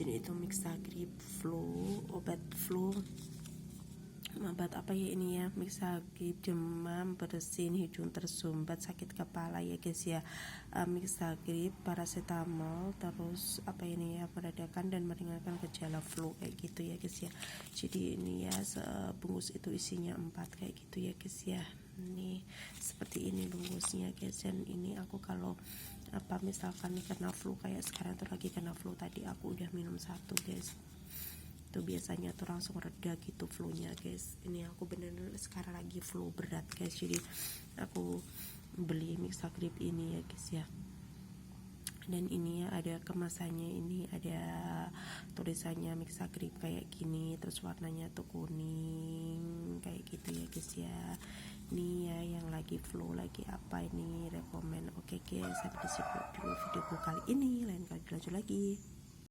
Jadi itu Mixagrip flu, obat flu, obat apa ya ini ya, Mixagrip demam, bersin, hidung tersumbat, sakit kepala ya guys ya. Mixagrip, paracetamol, terus apa ini ya, meredakan dan meringankan gejala flu kayak gitu ya guys ya. Jadi ini ya sebungkus itu isinya 4 kayak gitu ya guys ya. Ini seperti ini bungkusnya guys. Dan ini aku kalau apa misalkan nih kena flu kayak sekarang tuh lagi kena flu, tadi aku udah minum 1 guys, itu biasanya tuh langsung reda gitu flu-nya guys. Ini aku bener-bener sekarang lagi flu berat guys, jadi aku beli Mixagrip ini ya guys ya. Dan ini ya ada kemasannya, ini ada tulisannya Mixagrip kayak gini, terus warnanya tuh kuning kayak gitu ya guys ya. Ini ya yang lagi flu lagi apa ini rekomen. Oke guys, sampai di sini dulu videoku kali ini, lain kali lanjut lagi.